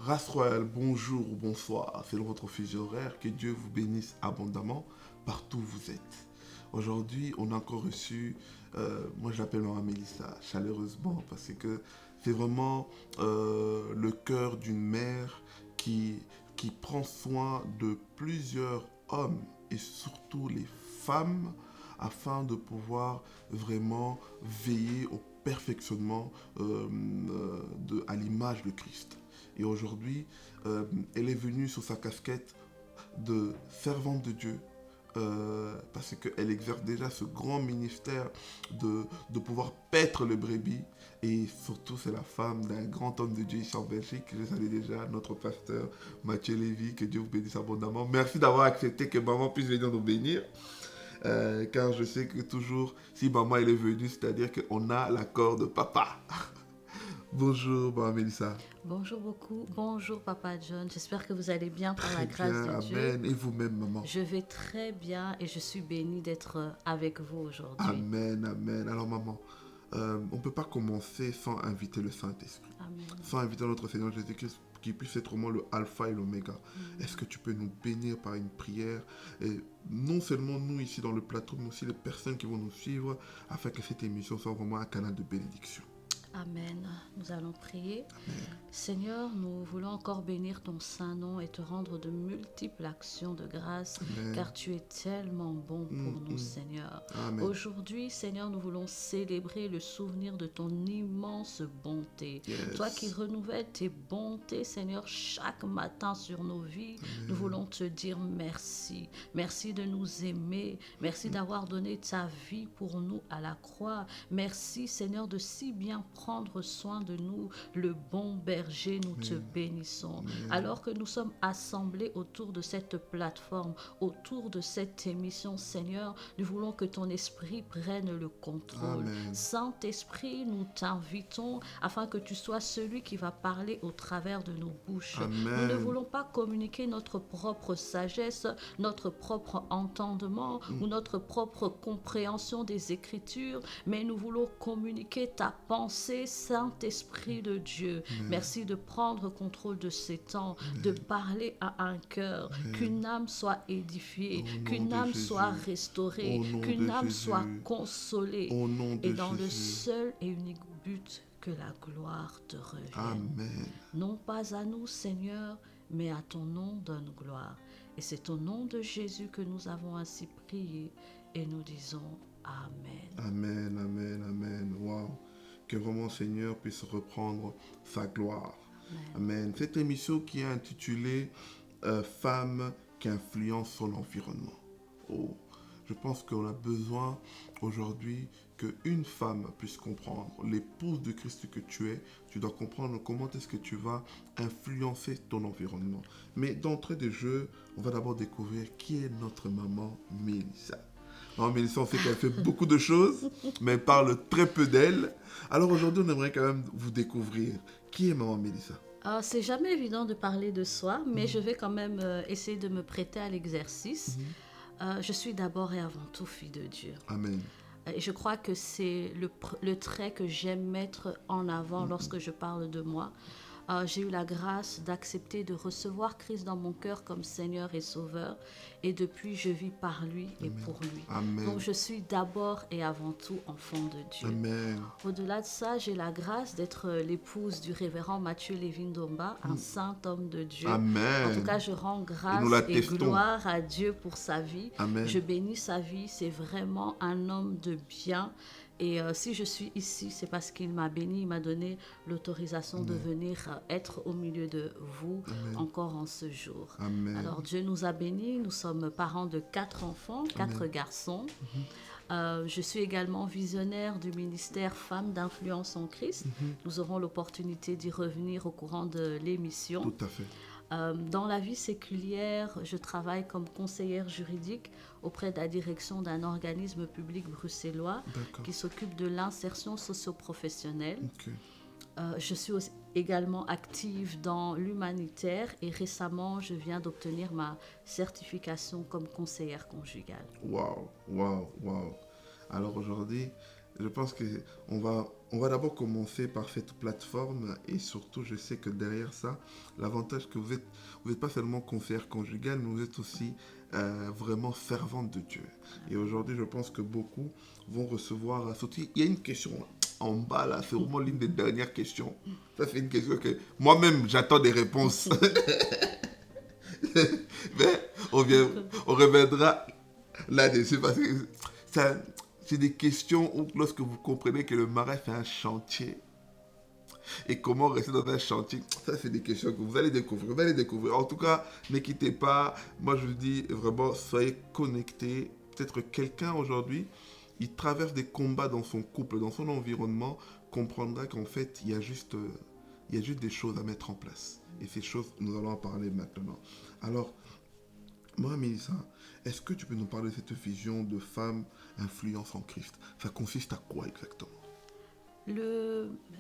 Race Royale, bonjour ou bonsoir, c'est votre fuseau horaire, que Dieu vous bénisse abondamment partout où vous êtes. Aujourd'hui, on a encore reçu, moi je l'appelle Maman Mélissa, chaleureusement, parce que c'est vraiment le cœur d'une mère qui prend soin de plusieurs hommes et surtout les femmes afin de pouvoir vraiment veiller au perfectionnement à l'image de Christ. Et aujourd'hui, elle est venue sous sa casquette de servante de Dieu, parce qu'elle exerce déjà ce grand ministère de pouvoir paître le brebis. Et surtout, c'est la femme d'un grand homme de Dieu ici en Belgique. Je salue déjà notre pasteur Mathieu Lévy, que Dieu vous bénisse abondamment. Merci d'avoir accepté que maman puisse venir nous bénir. Car je sais que toujours, si maman elle est venue, c'est-à-dire qu'on a l'accord de papa. Bonjour, maman Mélissa. Bonjour beaucoup, bonjour Papa John, j'espère que vous allez bien par Très la grâce bien, de Dieu. amen. Et vous-même, maman? Je vais très bien et je suis bénie d'être avec vous aujourd'hui. Amen, amen. Alors, maman, on ne peut pas commencer sans inviter le Saint-Esprit, Amen. sans inviter notre Seigneur Jésus-Christ qui puisse être vraiment le alpha et l'oméga. Est-ce que tu peux nous bénir par une prière, et non seulement nous ici dans le plateau, mais aussi les personnes qui vont nous suivre, afin que cette émission soit vraiment un canal de bénédiction. Amen. Nous allons prier. Amen. Seigneur, nous voulons encore bénir ton saint nom et te rendre de multiples actions de grâce, Amen. car tu es tellement bon pour nous, Seigneur. Amen. Aujourd'hui, Seigneur, nous voulons célébrer le souvenir de ton immense bonté. Yes. Toi qui renouvelles tes bontés, Seigneur, chaque matin sur nos vies, nous voulons te dire merci. Merci de nous aimer. Merci d'avoir donné ta vie pour nous à la croix. Merci, Seigneur, de si bien prendre soin de nous, le bon berger, nous te bénissons. Alors que nous sommes assemblés autour de cette plateforme, autour de cette émission, Seigneur, nous voulons que ton esprit prenne le contrôle. Amen. Saint-Esprit, nous t'invitons afin que tu sois celui qui va parler au travers de nos bouches. Amen. Nous ne voulons pas communiquer notre propre sagesse, notre propre entendement ou notre propre compréhension des Écritures, mais nous voulons communiquer ta pensée, Saint-Esprit de Dieu. Merci de prendre contrôle de ces temps, de parler à un cœur, qu'une âme soit édifiée, qu'une âme soit restaurée, qu'une âme soit consolée, et dans le seul et unique but que la gloire te revienne. Amen. Non pas à nous, Seigneur, mais à ton nom donne gloire. Et c'est au nom de Jésus que nous avons ainsi prié et nous disons Amen. Amen, amen, amen. Wow. Que vraiment Seigneur puisse reprendre sa gloire. Amen. Cette émission qui est intitulée Femmes qui influencent son environnement. Oh, je pense qu'on a besoin aujourd'hui qu'une femme puisse comprendre, l'épouse de Christ que tu es, tu dois comprendre comment est-ce que tu vas influencer ton environnement. Mais d'entrée de jeu, on va d'abord découvrir qui est notre maman Mélissa. Maman Mélissa, on sait qu'elle fait beaucoup de choses, mais elle parle très peu d'elle. Alors aujourd'hui, on aimerait quand même vous découvrir. Qui est maman Mélissa? Alors, c'est jamais évident de parler de soi, mais je vais quand même essayer de me prêter à l'exercice. Je suis d'abord et avant tout fille de Dieu. Amen. Et je crois que c'est le trait que j'aime mettre en avant lorsque je parle de moi. J'ai eu la grâce d'accepter de recevoir Christ dans mon cœur comme Seigneur et Sauveur. Et depuis, je vis par lui et pour lui. Amen. Donc, je suis d'abord et avant tout enfant de Dieu. Amen. Au-delà de ça, j'ai la grâce d'être l'épouse du révérend Mathieu Lévy Ndomba, un saint homme de Dieu. Amen. En tout cas, je rends grâce nous et l'attestons. gloire à Dieu pour sa vie. Amen. Je bénis sa vie. C'est vraiment un homme de bien. Et si je suis ici, c'est parce qu'il m'a béni, il m'a donné l'autorisation de venir être au milieu de vous encore en ce jour. Amen. Alors Dieu nous a bénis, nous sommes parents de 4 enfants, 4 garçons. Je suis également visionnaire du ministère Femmes d'influence en Christ. Nous aurons l'opportunité d'y revenir au courant de l'émission. Tout à fait. Dans la vie séculière, je travaille comme conseillère juridique auprès de la direction d'un organisme public bruxellois qui s'occupe de l'insertion socio-professionnelle. Okay. Je suis également active dans l'humanitaire et récemment, je viens d'obtenir ma certification comme conseillère conjugale. Wow, wow, wow. Alors aujourd'hui, je pense qu'on va On va d'abord commencer par cette plateforme et surtout, je sais que derrière ça, l'avantage que vous n'êtes pas seulement conseillère conjugale, mais vous êtes aussi vraiment fervente de Dieu. Et aujourd'hui, je pense que beaucoup vont recevoir, surtout, il y a une question là, en bas là, c'est vraiment l'une des dernières questions. Ça, c'est une question que moi-même, j'attends des réponses. Mais on reviendra là-dessus parce que ça, c'est des questions où lorsque vous comprenez que le mariage c'est un chantier et comment rester dans un chantier, ça c'est des questions que vous allez découvrir. Vous allez découvrir. En tout cas, ne quittez pas. Moi je vous dis vraiment, soyez connectés. Peut-être que quelqu'un aujourd'hui, il traverse des combats dans son couple, dans son environnement, comprendra qu'en fait il y a juste des choses à mettre en place. Et ces choses, nous allons en parler maintenant. Alors, moi, Mélissa, est-ce que tu peux nous parler de cette vision de femme influence en Christ? Ça consiste à quoi exactement?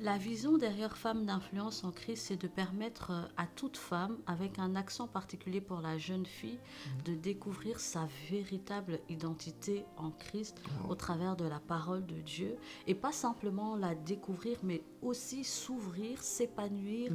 La vision derrière Femme d'influence en Christ, c'est de permettre à toute femme, avec un accent particulier pour la jeune fille, de découvrir sa véritable identité en Christ au travers de la parole de Dieu. Et pas simplement la découvrir, mais aussi s'ouvrir, s'épanouir,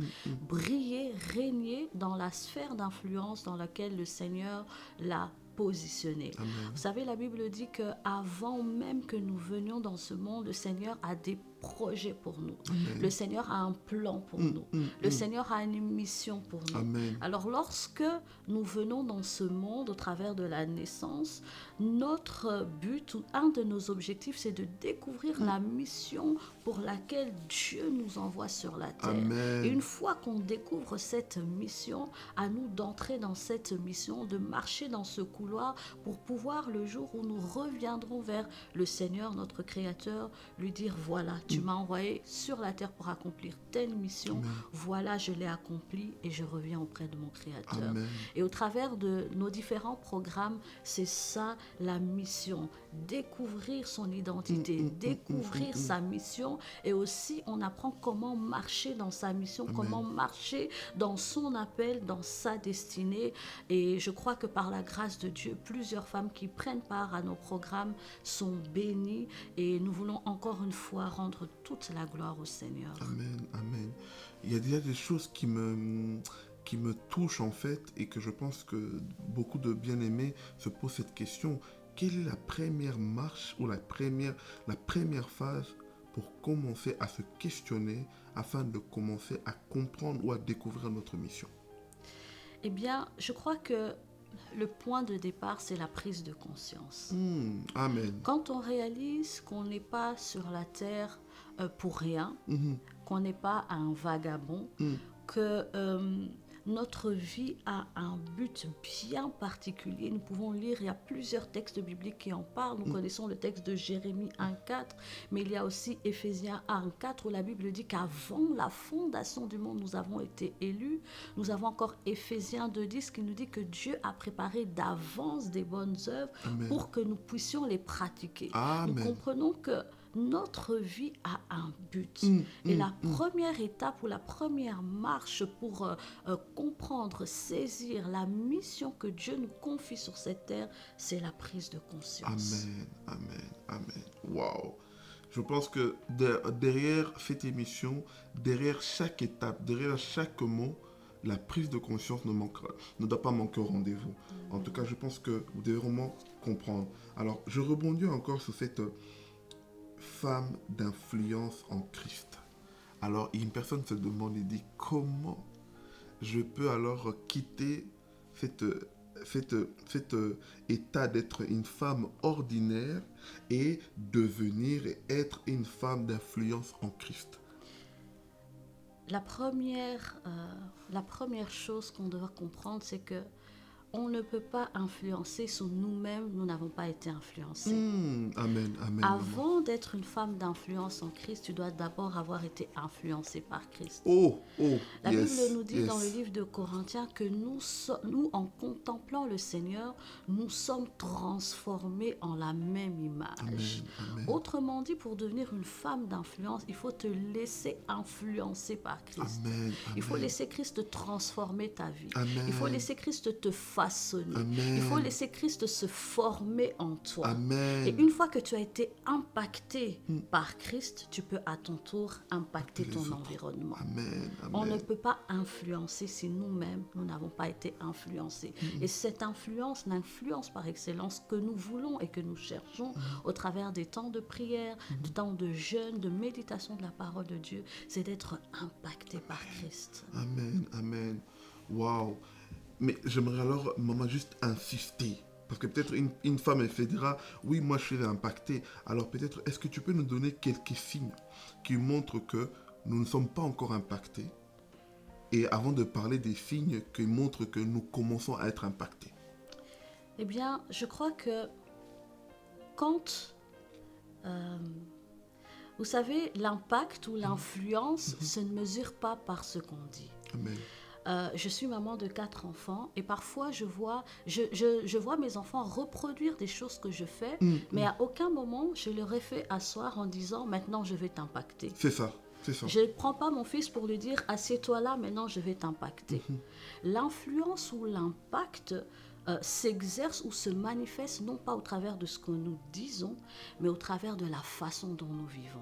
briller, régner dans la sphère d'influence dans laquelle le Seigneur l'a positionné. Amen. Vous savez, la Bible dit qu'avant même que nous venions dans ce monde, le Seigneur a des projets pour nous. Amen. Le Seigneur a un plan pour nous. Le Seigneur a une mission pour nous. Amen. Alors lorsque nous venons dans ce monde au travers de la naissance, notre but ou un de nos objectifs, c'est de découvrir la mission pour laquelle Dieu nous envoie sur la terre. Amen. Et une fois qu'on découvre cette mission, à nous d'entrer dans cette mission, de marcher dans ce couloir pour pouvoir, le jour où nous reviendrons vers le Seigneur, notre Créateur, lui dire, voilà, tu m'as envoyé sur la terre pour accomplir telle mission. Amen. Voilà, je l'ai accomplie et je reviens auprès de mon Créateur. Amen. Et au travers de nos différents programmes, c'est ça la mission. Découvrir son identité, découvrir sa mission, et aussi on apprend comment marcher dans sa mission, Amen. comment marcher dans son appel, dans sa destinée. Et je crois que par la grâce de Dieu, plusieurs femmes qui prennent part à nos programmes sont bénies, et nous voulons encore une fois rendre toute la gloire au Seigneur. Amen. Amen. Il y a déjà des choses qui me touchent en fait et que je pense que beaucoup de bien-aimés se posent cette question. Quelle est la première marche ou la première phase pour commencer à se questionner afin de commencer à comprendre ou à découvrir notre mission? Eh bien, je crois que le point de départ, c'est la prise de conscience. Amen. Quand on réalise qu'on n'est pas sur la terre pour rien, qu'on n'est pas un vagabond, que notre vie a un but bien particulier. Nous pouvons lire, il y a plusieurs textes bibliques qui en parlent. Nous connaissons le texte de Jérémie 1,4, mais il y a aussi Éphésiens 1,4 où la Bible dit qu'avant la fondation du monde, nous avons été élus. Nous avons encore Éphésiens 2,10 qui nous dit que Dieu a préparé d'avance des bonnes œuvres pour que nous puissions les pratiquer. Amen. Nous comprenons que notre vie a un but. Et la première étape ou la première marche pour comprendre, saisir la mission que Dieu nous confie sur cette terre, c'est la prise de conscience. Amen, amen, amen. Waouh! Je pense que derrière cette émission, derrière chaque étape, derrière chaque mot, la prise de conscience ne doit pas manquer au rendez-vous. En tout cas, je pense que vous devez vraiment comprendre. Alors, je rebondis encore sur cette femme d'influence en Christ. Alors, une personne se demande et dit, comment je peux alors quitter cet état d'être une femme ordinaire et devenir et être une femme d'influence en Christ? La première chose qu'on doit comprendre, c'est que on ne peut pas influencer sur nous-mêmes, nous n'avons pas été influencés. Amen, amen. Avant d'être une femme d'influence en Christ, tu dois d'abord avoir été influencé par Christ. La Bible nous dit dans le livre de Corinthiens que nous, en contemplant le Seigneur, nous sommes transformés en la même image. Amen. Autrement dit, pour devenir une femme d'influence, il faut te laisser influencer par Christ. Amen, Il faut laisser Christ te transformer ta vie. Amen. Il faut laisser Christ te façonner. façonner. Amen. Il faut laisser Christ se former en toi. Amen. Et une fois que tu as été impacté par Christ, tu peux à ton tour impacter Les ton autres. environnement. Amen. On ne Amen. peut pas influencer si nous-mêmes, nous n'avons pas été influencés. Et cette influence, l'influence par excellence que nous voulons et que nous cherchons au travers des temps de prière, du temps de jeûne, de méditation de la parole de Dieu, c'est d'être impacté par Christ. Amen. Amen. Waouh. Mais j'aimerais alors, maman, juste insister. Parce que peut-être une femme, elle se dira, oui, moi je suis impactée. Alors peut-être, est-ce que tu peux nous donner quelques signes qui montrent que nous ne sommes pas encore impactés? Et avant de parler des signes qui montrent que nous commençons à être impactés. Eh bien, je crois que quand, vous savez, l'impact ou l'influence se ne mesure pas par ce qu'on dit. Amen. Je suis maman de 4 enfants et parfois je vois mes enfants reproduire des choses que je fais, mais à aucun moment je leur ai fait asseoir en disant maintenant je vais t'impacter. C'est ça. C'est ça. Je ne prends pas mon fils pour lui dire assieds-toi là, maintenant je vais t'impacter. L'influence ou l'impact s'exerce ou se manifeste non pas au travers de ce que nous disons, mais au travers de la façon dont nous vivons.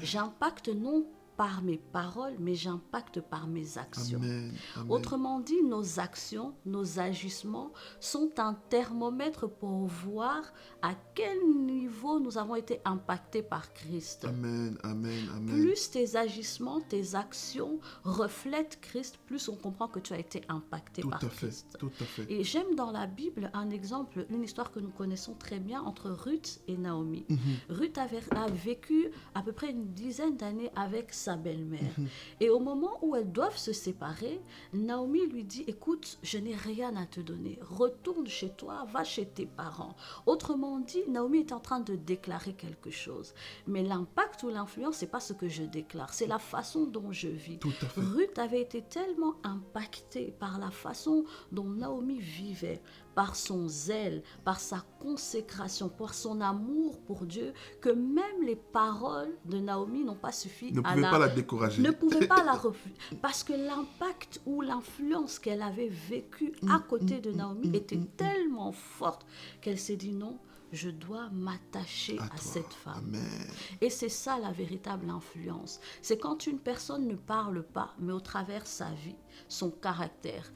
J'impacte non par mes paroles, mais j'impacte par mes actions. Amen. Amen. Autrement dit, nos actions, nos agissements sont un thermomètre pour voir à quel niveau nous avons été impactés par Christ. Amen. Amen. Amen. Plus tes agissements, tes actions reflètent Christ, plus on comprend que tu as été impacté Tout par à fait. Christ. Tout à fait. Et j'aime dans la Bible un exemple, une histoire que nous connaissons très bien entre Ruth et Naomi. Ruth a vécu à peu près une dizaine d'années avec sa belle-mère. Et au moment où elles doivent se séparer, Naomi lui dit, écoute, je n'ai rien à te donner. Retourne chez toi, va chez tes parents. Autrement dit, Naomi est en train de déclarer quelque chose. Mais l'impact ou l'influence, c'est pas ce que je déclare, c'est la façon dont je vis. Tout à fait. Ruth avait été tellement impactée par la façon dont Naomi vivait, par son zèle, par sa consécration, par son amour pour Dieu, que même les paroles de Naomi n'ont pas suffi Ne à pouvez pas la décourager. ne pouvait pas la refuser. Parce que l'impact ou l'influence qu'elle avait vécue à côté de Naomi était tellement forte qu'elle s'est dit non, je dois m'attacher à toi. cette femme. Amen. Et c'est ça la véritable influence. C'est quand une personne ne parle pas, mais au travers sa vie, son caractère,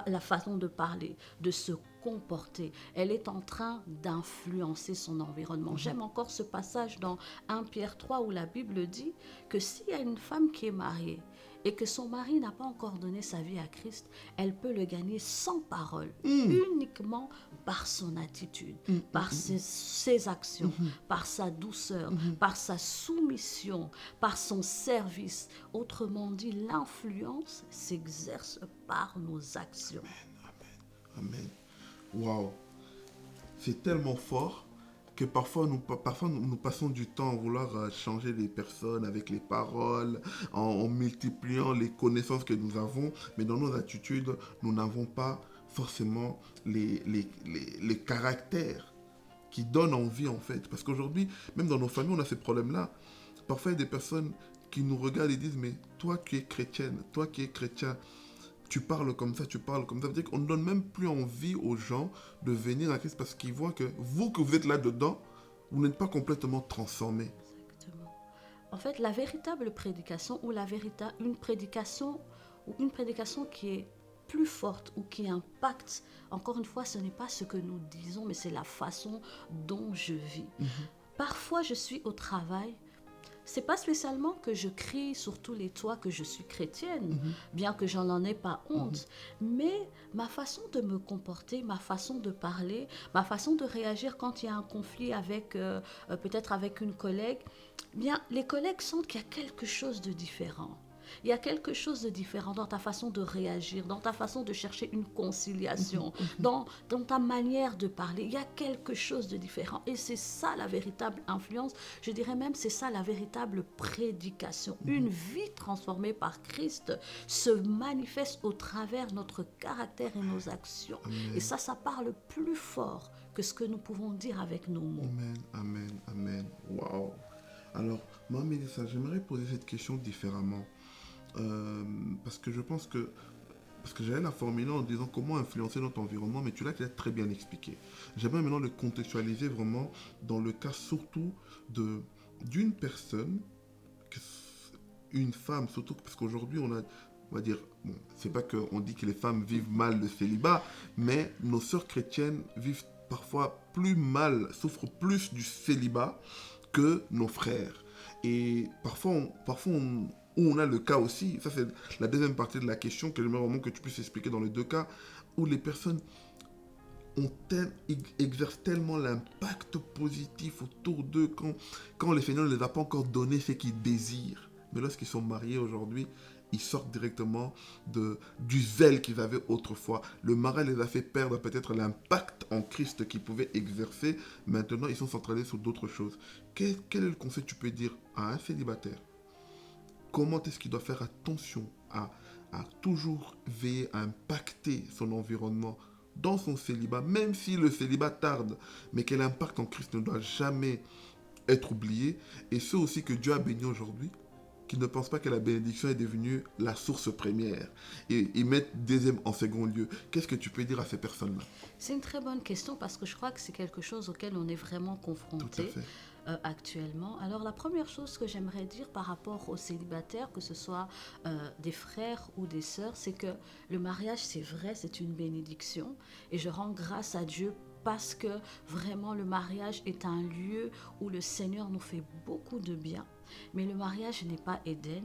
la façon de parler, de se comporter, elle est en train d'influencer son environnement. J'aime encore ce passage dans 1 Pierre 3 où la Bible dit que s'il y a une femme qui est mariée et que son mari n'a pas encore donné sa vie à Christ, elle peut le gagner sans parole, uniquement par son attitude, par ses actions, par sa douceur, par sa soumission, par son service. Autrement dit, l'influence s'exerce par nos actions. Amen. Waouh. C'est tellement fort que parfois nous passons du temps à vouloir changer les personnes avec les paroles, en multipliant les connaissances que nous avons, mais dans nos attitudes, nous n'avons pas forcément les caractères qui donnent envie en fait. Parce qu'aujourd'hui, même dans nos familles, on a ces problèmes-là. Parfois, il y a des personnes qui nous regardent et disent, mais toi qui es chrétienne, toi qui es chrétien, tu parles comme ça, tu parles comme ça. Ça veut dire qu'on ne donne même plus envie aux gens de venir à Christ parce qu'ils voient que vous êtes là-dedans, vous n'êtes pas complètement transformés. Exactement. En fait, la véritable prédication ou une prédication qui est plus forte ou qui impacte, encore une fois, ce n'est pas ce que nous disons, mais c'est la façon dont je vis. Parfois, je suis au travail. C'est pas spécialement que je crie sur tous les toits que je suis chrétienne, bien que j'en en ai pas honte, mais ma façon de me comporter, ma façon de parler, ma façon de réagir quand il y a un conflit avec peut-être avec une collègue, bien les collègues sentent qu'il y a quelque chose de différent. Il y a quelque chose de différent dans ta façon de réagir, dans ta façon de chercher une conciliation, dans ta manière de parler. Il y a quelque chose de différent. Et c'est ça la véritable influence. Je dirais même c'est ça la véritable prédication. Une vie transformée par Christ se manifeste au travers notre caractère et nos actions. Amen. Et ça parle plus fort que ce que nous pouvons dire avec nos mots. Amen, amen, amen. Waouh. Alors, moi, Mélissa, j'aimerais poser cette question différemment. Parce que je pense que parce que j'allais la formuler en disant comment influencer notre environnement, mais tu l'as déjà très bien expliqué. J'aimerais maintenant le contextualiser vraiment dans le cas surtout d'une personne, une femme, surtout parce qu'aujourd'hui on va dire, bon, c'est pas qu'on dit que les femmes vivent mal le célibat, mais nos sœurs chrétiennes vivent parfois plus mal, souffrent plus du célibat que nos frères. Et où on a le cas aussi, ça c'est la deuxième partie de la question que j'aimerais vraiment que tu puisses expliquer dans les deux cas, où les personnes exercent tellement l'impact positif autour d'eux quand le Seigneur ne les a pas encore donné ce qu'ils désirent. Mais lorsqu'ils sont mariés aujourd'hui, ils sortent directement du zèle qu'ils avaient autrefois. Le mariage les a fait perdre peut-être l'impact en Christ qu'ils pouvaient exercer. Maintenant, ils sont centralisés sur d'autres choses. Quel est le conseil que tu peux dire à un célibataire? Comment est-ce qu'il doit faire attention à toujours veiller à impacter son environnement dans son célibat, même si le célibat tarde, mais quel impact en Christ ne doit jamais être oublié. Et ceux aussi que Dieu a bénis aujourd'hui, qui ne pensent pas que la bénédiction est devenue la source première. Et ils mettent deuxième en second lieu. Qu'est-ce que tu peux dire à ces personnes-là? C'est une très bonne question parce que je crois que c'est quelque chose auquel on est vraiment confronté actuellement. Alors la première chose que j'aimerais dire par rapport aux célibataires, que ce soit des frères ou des sœurs, c'est que le mariage, c'est vrai, c'est une bénédiction. Et je rends grâce à Dieu parce que vraiment le mariage est un lieu où le Seigneur nous fait beaucoup de bien. Mais le mariage n'est pas Éden.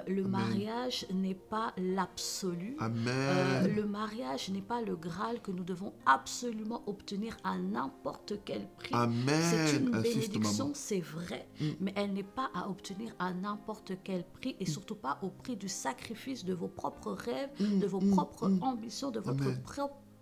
Le mariage n'est pas l'absolu. Le mariage n'est pas le Graal que nous devons absolument obtenir à n'importe quel prix. C'est une bénédiction, c'est vrai, mais elle n'est pas à obtenir à n'importe quel prix et surtout pas au prix du sacrifice de vos propres rêves, de vos propres ambitions, de votre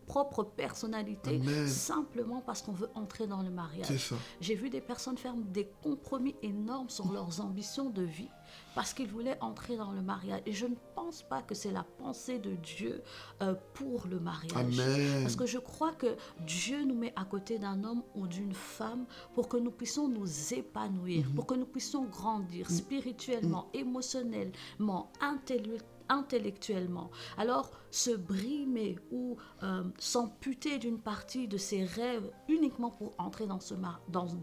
propre personnalité. Simplement parce qu'on veut entrer dans le mariage. J'ai vu des personnes faire des compromis énormes sur leurs ambitions de vie parce qu'ils voulaient entrer dans le mariage. Et je ne pense pas que c'est la pensée de Dieu pour le mariage. Parce que je crois que Dieu nous met à côté d'un homme ou d'une femme pour que nous puissions nous épanouir, pour que nous puissions grandir spirituellement, émotionnellement, intellectuellement. Alors, se brimer ou s'amputer d'une partie de ses rêves uniquement pour entrer dans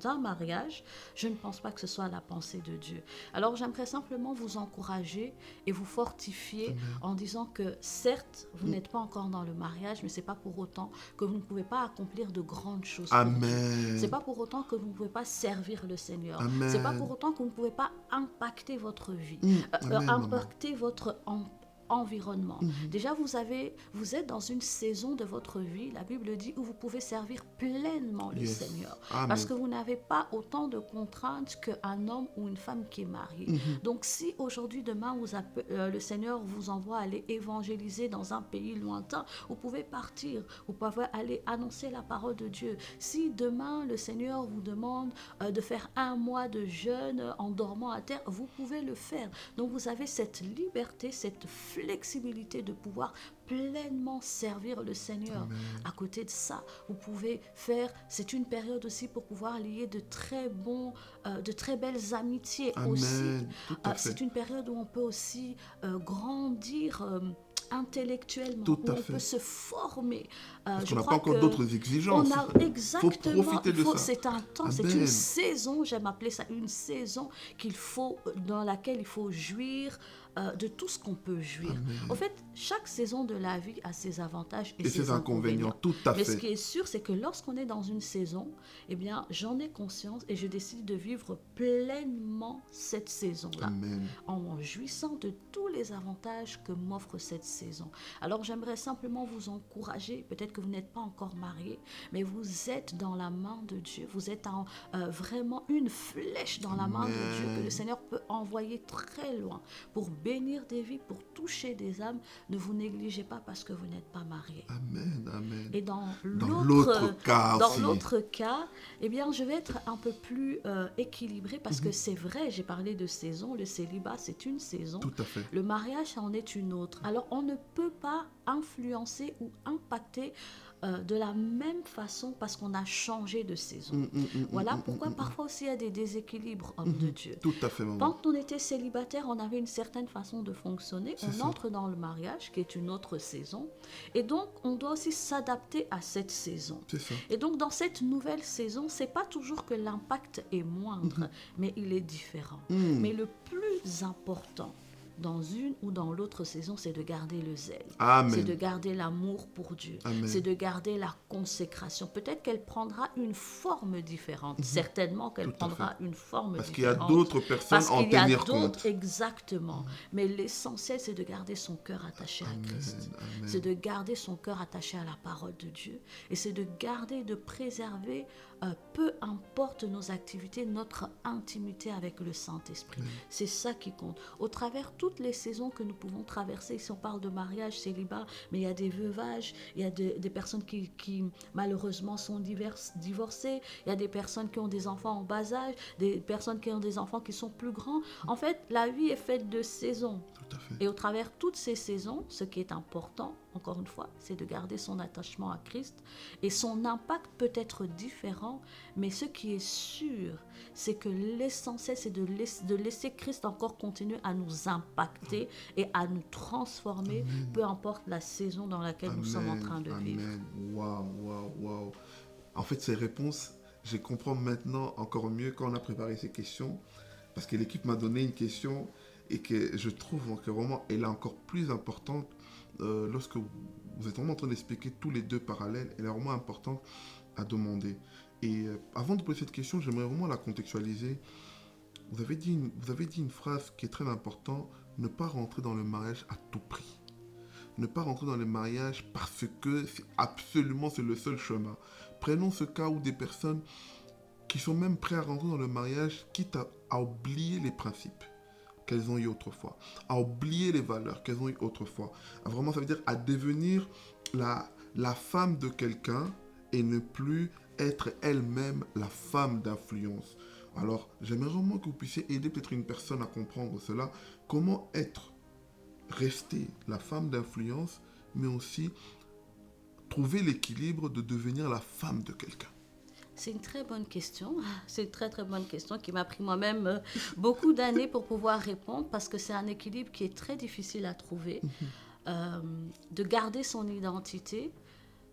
un mariage, je ne pense pas que ce soit la pensée de Dieu. Alors, j'aimerais simplement vous encourager et vous fortifier en disant que certes, vous n'êtes pas encore dans le mariage, mais c'est pas pour autant que vous ne pouvez pas accomplir de grandes choses pour Dieu. C'est pas pour autant que vous ne pouvez pas servir le Seigneur. C'est pas pour autant que vous ne pouvez pas impacter votre vie, impacter votre environnement. Déjà, vous êtes dans une saison de votre vie, la Bible dit, où vous pouvez servir pleinement le Seigneur. Parce que vous n'avez pas autant de contraintes qu'un homme ou une femme qui est marié. Donc, si aujourd'hui, demain, le Seigneur vous envoie aller évangéliser dans un pays lointain, vous pouvez partir, vous pouvez aller annoncer la parole de Dieu. Si demain, le Seigneur vous demande de faire 1 mois de jeûne en dormant à terre, vous pouvez le faire. Donc, vous avez cette liberté, cette flexibilité de pouvoir pleinement servir le Seigneur. À côté de ça, vous pouvez faire, c'est une période aussi pour pouvoir lier de très belles amitiés aussi. C'est une période où on peut aussi grandir intellectuellement, où on peut se former. Parce qu'on n'a pas encore d'autres exigences. Exactement. Faut profiter de ça. C'est un temps, c'est une saison, j'aime appeler ça une saison dans laquelle il faut jouir de tout ce qu'on peut jouir. En fait, chaque saison de la vie a ses avantages et ses inconvénients. Tout à fait. Mais ce qui est sûr, c'est que lorsqu'on est dans une saison, eh bien, j'en ai conscience et je décide de vivre pleinement cette saison-là, en jouissant de tous les avantages que m'offre cette saison. Alors, j'aimerais simplement vous encourager, peut-être que vous n'êtes pas encore marié, mais vous êtes dans la main de Dieu, vous êtes vraiment une flèche dans la main de Dieu que le Seigneur peut envoyer très loin pour bénir des vies, pour toucher des âmes. Ne vous négligez pas parce que vous n'êtes pas marié. Amen. Et dans l'autre cas, eh bien, je vais être un peu plus équilibrée parce que c'est vrai, j'ai parlé de saison, le célibat, c'est une saison. Tout à fait. Le mariage en est une autre. Alors, on ne peut pas influencer ou impacter de la même façon parce qu'on a changé de saison. Voilà pourquoi parfois aussi il y a des déséquilibres, hommes de Dieu. Tout à fait, maman. Quand on était célibataire, on avait une certaine façon de fonctionner. C'est On ça. entre dans le mariage, qui est une autre saison. Et donc, on doit aussi s'adapter à cette saison. C'est ça. Et donc, dans cette nouvelle saison, c'est pas toujours que l'impact est moindre, mais il est différent. Mais le plus important dans une ou dans l'autre saison, c'est de garder le zèle. Amen. C'est de garder l'amour pour Dieu. Amen. C'est de garder la consécration. Peut-être qu'elle prendra une forme différente. Certainement qu'elle Tout à prendra une forme Parce qu'il y a différente. d'autres personnes Parce à en qu'il y a tenir d'autres, compte. exactement. Mais l'essentiel, c'est de garder son cœur attaché à Christ. Amen. C'est de garder son cœur attaché à la parole de Dieu. Et c'est de garder, de préserver, peu importe nos activités, notre intimité avec le Saint-Esprit. C'est ça qui compte. Au travers toutes les saisons que nous pouvons traverser, si on parle de mariage, célibat, mais il y a des veuvages, il y a des personnes qui malheureusement sont divorcées, il y a des personnes qui ont des enfants en bas âge, des personnes qui ont des enfants qui sont plus grands. En fait, la vie est faite de saisons. Tout à fait. Et au travers toutes ces saisons, ce qui est important, encore une fois, c'est de garder son attachement à Christ. Et son impact peut être différent, mais ce qui est sûr, c'est que l'essentiel, c'est de laisser Christ encore continuer à nous impacter et à nous transformer, peu importe la saison dans laquelle nous sommes en train de vivre. Amen. Waouh. En fait, ces réponses, je comprends maintenant encore mieux quand on a préparé ces questions, parce que l'équipe m'a donné une question et que je trouve que vraiment, elle est encore plus importante lorsque vous êtes vraiment en train d'expliquer tous les deux parallèles. Elle est vraiment importante à demander. Et avant de poser cette question, j'aimerais vraiment la contextualiser. Vous avez dit une phrase qui est très importante, ne pas rentrer dans le mariage à tout prix. Ne pas rentrer dans le mariage parce que c'est le seul chemin. Prenons ce cas où des personnes qui sont même prêtes à rentrer dans le mariage, quitte à oublier les principes qu'elles ont eu autrefois, à oublier les valeurs qu'elles ont eu autrefois. Vraiment, ça veut dire à devenir la femme de quelqu'un et ne plus être elle-même la femme d'influence. Alors, j'aimerais vraiment que vous puissiez aider peut-être une personne à comprendre cela. Comment rester la femme d'influence, mais aussi trouver l'équilibre de devenir la femme de quelqu'un. C'est une très bonne question. C'est une très très bonne question qui m'a pris moi-même beaucoup d'années pour pouvoir répondre parce que c'est un équilibre qui est très difficile à trouver. De garder son identité